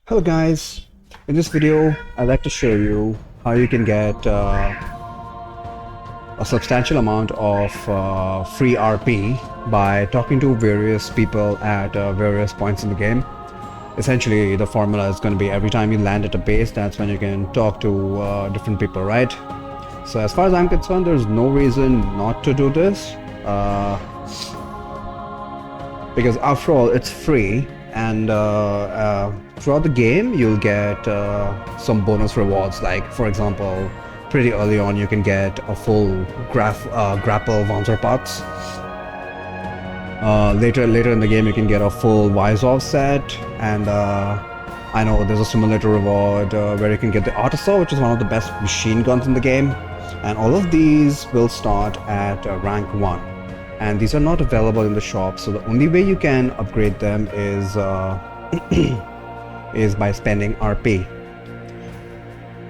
Hello guys, in this video I'd like to show you how you can get a substantial amount of free RP by talking to various people at various points in the game. Essentially the formula is going to be every time you land at a base, that's when you can talk to different people, right? So as far as I'm concerned, there's no reason not to do this because after all it's free, and throughout the game you'll get some bonus rewards. Like for example, pretty early on you can get a full grapple Wanzer pots. Later in the game you can get a full Visor set, and I know there's a simulator reward where you can get the Autosaw, which is one of the best machine guns in the game, and all of these will start at rank 1. And these are not available in the shop, so the only way you can upgrade them is is by spending RP.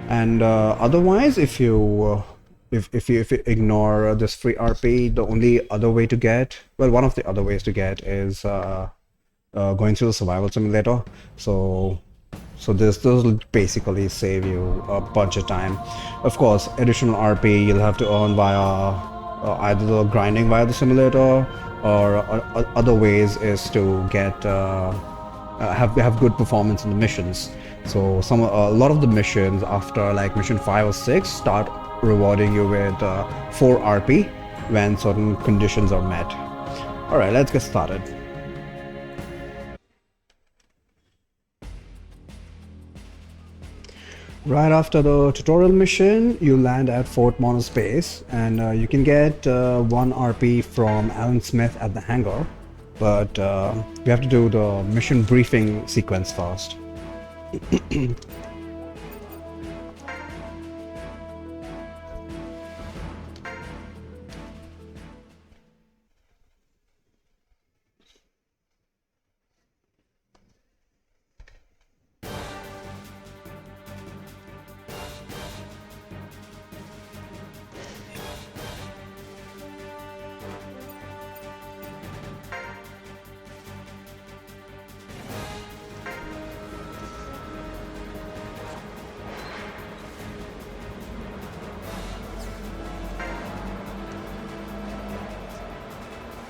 And otherwise, if you ignore this free RP, the only other way to get, well, one of the other ways to get is going through the survival simulator. So this will basically save you a bunch of time. Of course, additional RP you'll have to earn via either the grinding via the simulator, or other ways is to get have good performance in the missions. So a lot of the missions after like mission 5 or 6 start rewarding you with 4 RP when certain conditions are met. Alright, let's get started. Right after the tutorial mission, you land at Fort Monospace, and you can get 1 RP from Alan Smith at the hangar, but we have to do the mission briefing sequence first.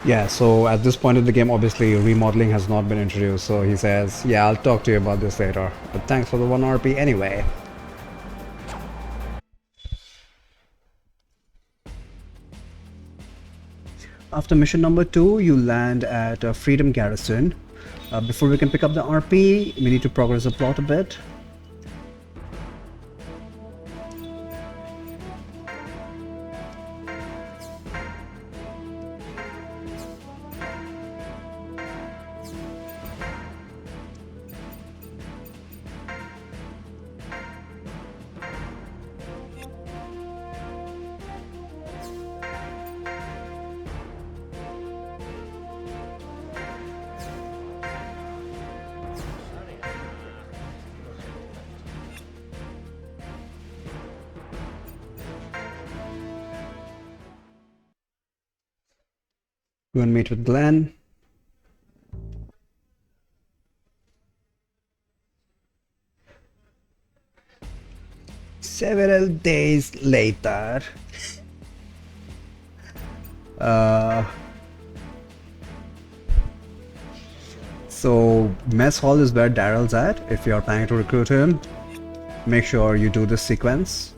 Yeah, so at this point in the game, obviously remodeling has not been introduced, so he says, yeah, I'll talk to you about this later, but thanks for the 1 RP anyway. After mission number 2, you land at Freedom Garrison. Before we can pick up the RP, we need to progress the plot a bit. Go and meet with Glenn. Several days later, so mess hall is where Daryl's at. If you're planning to recruit him, make sure you do this sequence.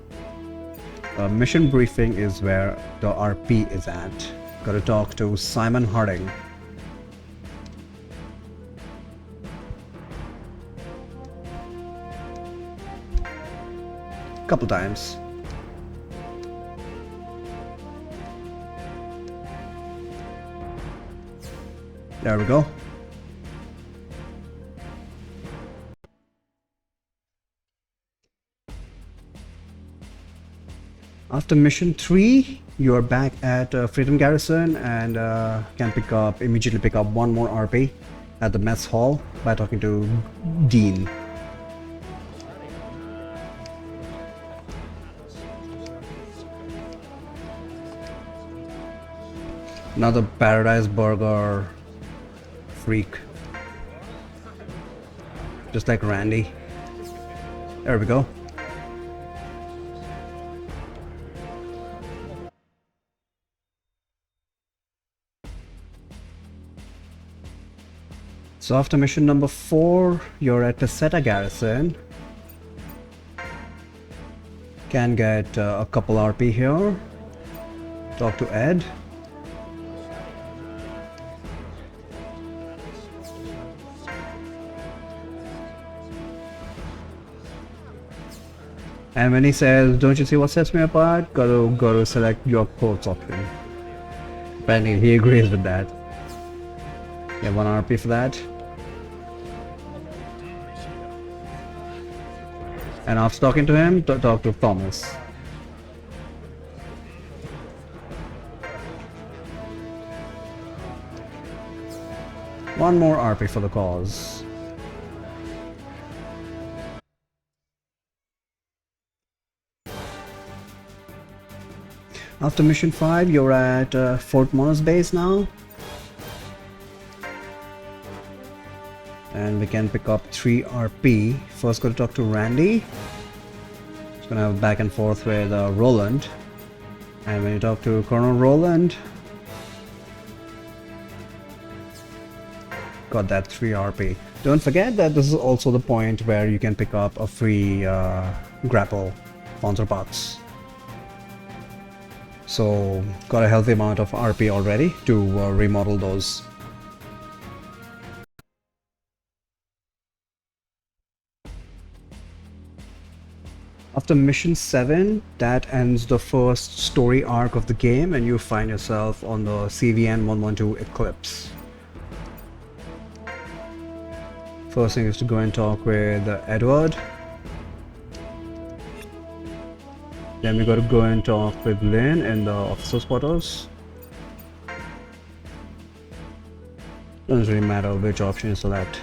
Mission briefing is where the RP is at. Gotta talk to Simon Harding. Couple times. There we go. After mission 3, you are back at Freedom Garrison, and can immediately pick up 1 more RP at the mess hall by talking to Dean. Another Paradise Burger freak. Just like Randy. There we go. So after mission number 4, you're at Peseta Garrison. Can get a couple RP here. Talk to Ed. And when he says, "Don't you see what sets me apart?" Go to select your quotes option. Apparently he agrees with that. Yeah, 1 RP for that. And after talking to him, talk to Thomas. One more RP for the cause. After mission 5, you're at Fort Monos base now. And we can pick up 3 RP. First, gotta talk to Randy. Just gonna have a back and forth with Roland. And when you talk to Colonel Roland, got that 3 RP. Don't forget that this is also the point where you can pick up a free grapple counterparts. So got a healthy amount of RP already to remodel those. After mission 7, that ends the first story arc of the game and you find yourself on the CVN 112 Eclipse. First thing is to go and talk with Edward. Then we gotta go and talk with Lynn in the officer's quarters. Doesn't really matter which option you select.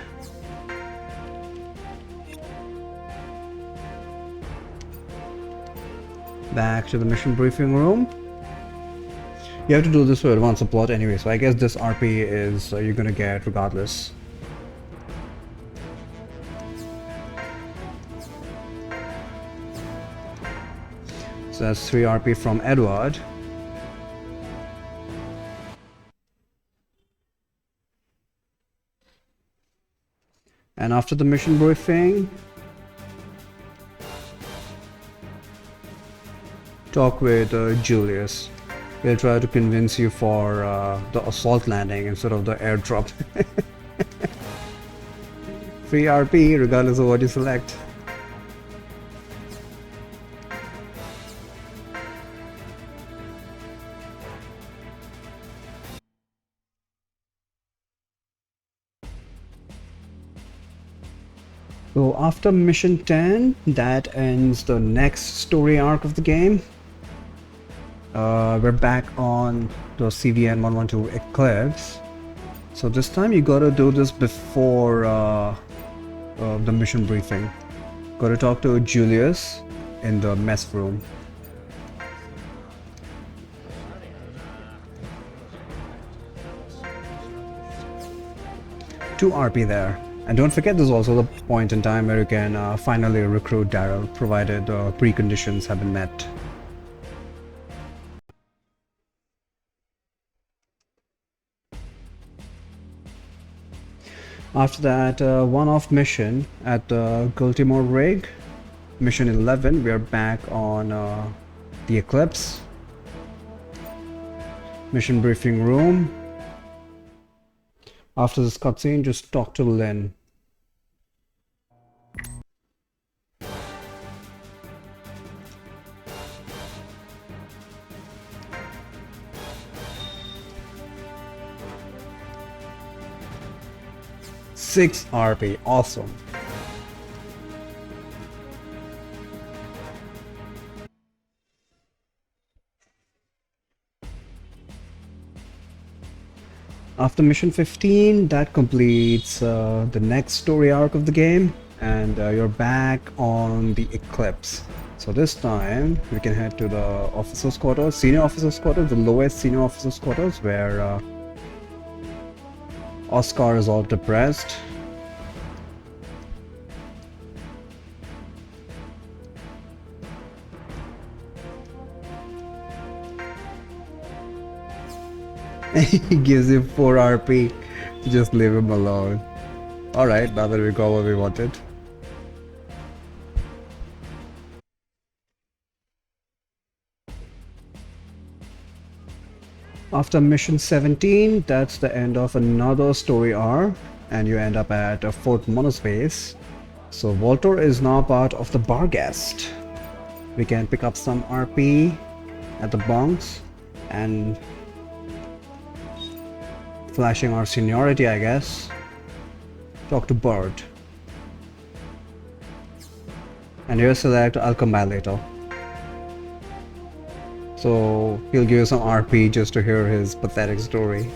Back to the mission briefing room. You have to do this to advance the plot anyway, so I guess this RP is you're gonna get regardless. So that's 3 RP from Edward. And after the mission briefing, talk with Julius. He'll try to convince you for the assault landing instead of the airdrop. Free RP regardless of what you select. So after mission 10, that ends the next story arc of the game. We're back on the CVN 112 Eclipse. So this time you gotta do this before the mission briefing. Gotta talk to Julius in the mess room. Two RP there. And don't forget, there's also the point in time where you can finally recruit Daryl, provided the preconditions have been met. After that one-off mission at the Gultimore rig, mission 11, we are back on the Eclipse. Mission briefing room. After this cutscene, just talk to Lynn. Six RP, awesome. After mission 15, that completes the next story arc of the game, and you're back on the Eclipse. So this time, we can head to the officer's quarters, senior officer's quarters, the lowest senior officer's quarters, where Oscar is all depressed. He gives you 4 RP. Just leave him alone. Alright, now that we got what we wanted. After mission 17, that's the end of another story arc, and you end up at Fort Monospace. So Voltor is now part of the Barghest. We can pick up some RP at the bunks and flashing our seniority, I guess. Talk to Bird. And here select I'll come back later. So he'll give you some RP just to hear his pathetic story.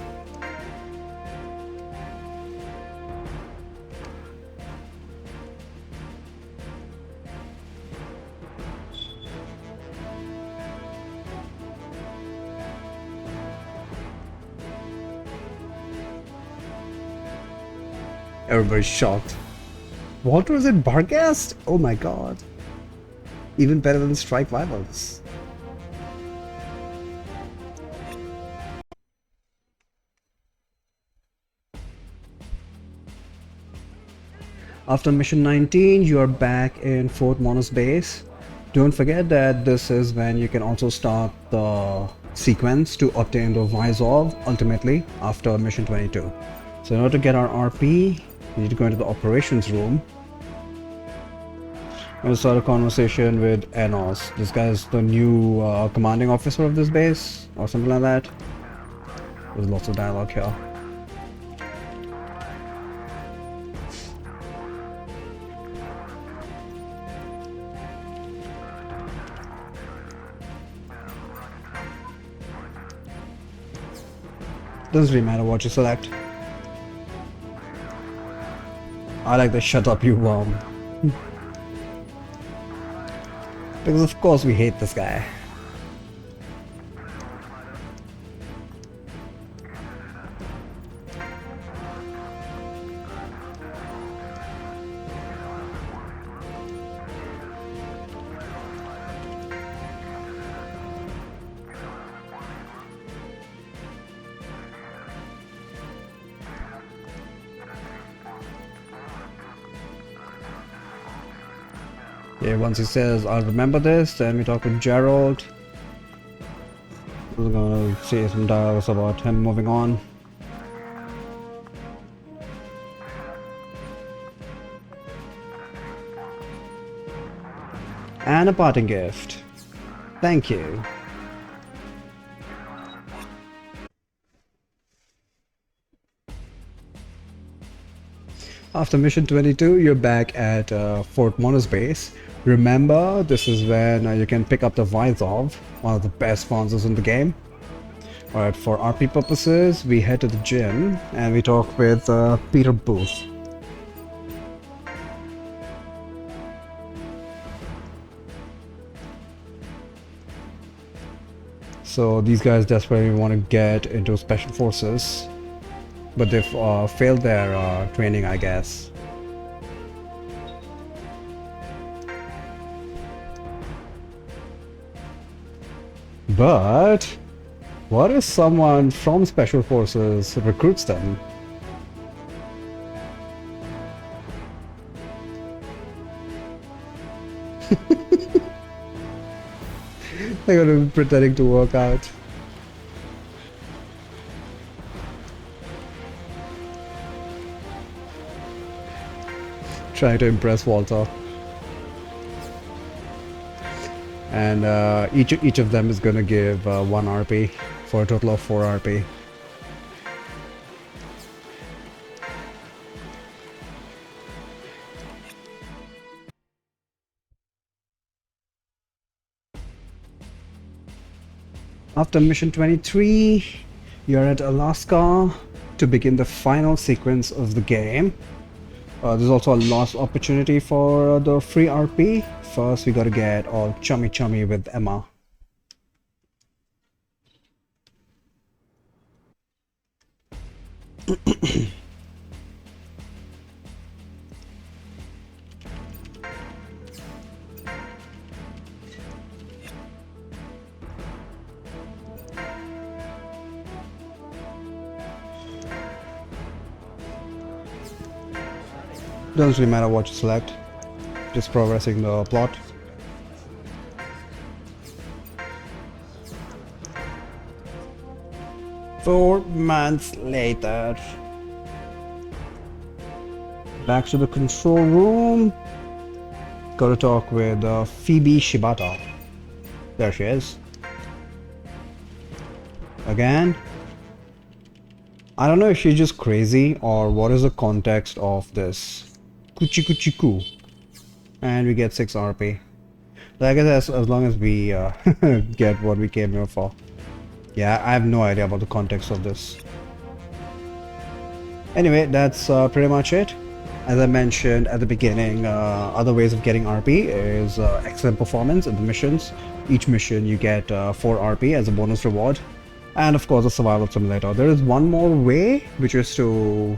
Everybody's shocked. Walter is in Barghest? Oh my god. Even better than Strike Violence. After mission 19, you are back in Fort Monos base. Don't forget that this is when you can also start the sequence to obtain the Vizov ultimately after mission 22. So in order to get our RP, we need to go into the operations room. I'm going to start a conversation with Enos. This guy is the new commanding officer of this base, or something like that. There's lots of dialogue here. Doesn't really matter what you select. I like the shut up you worm. Because of course we hate this guy. Yeah, once he says, I'll remember this, then we talk with Gerald. We're gonna say some dialogues about him moving on. And a parting gift. Thank you. After mission 22, you're back at Fort Monos base. Remember, this is when you can pick up the Vizov, one of the best sponsors in the game. Alright, for RP purposes, we head to the gym and we talk with Peter Booth. So these guys desperately want to get into Special Forces, but they've failed their training, I guess. But what if someone from Special Forces recruits them? They're gonna be pretending to work out. Trying to impress Walter. And each of them is gonna give 1 RP for a total of 4 RP. After mission 23, you're at Alaska to begin the final sequence of the game. There's also a lost opportunity for the free RP. First, we gotta get all chummy with Emma. Doesn't really matter what you select, just progressing the plot. Four months later. Back to the control room. Gotta talk with Phoebe Shibata. There she is. Again. I don't know if she's just crazy or what is the context of this. Kuchi kuchi ku. And we get 6 RP. I guess as long as we get what we came here for. Yeah, I have no idea about the context of this. Anyway, that's pretty much it. As I mentioned at the beginning, other ways of getting RP is excellent performance in the missions. Each mission you get 4 RP as a bonus reward. And of course, a survival simulator. There is one more way, which is to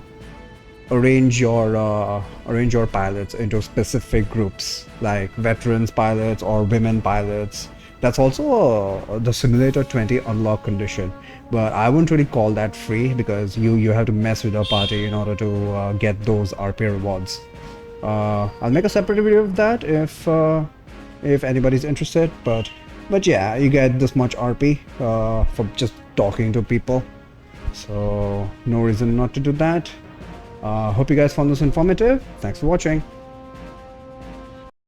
arrange your pilots into specific groups, like veterans pilots or women pilots. That's also the Simulator 20 unlock condition, but I wouldn't really call that free because you have to mess with your party in order to get those RP rewards. I'll make a separate video of that if anybody's interested, but yeah, you get this much RP for just talking to people, so no reason not to do that. Hope you guys found this informative. Thanks for watching.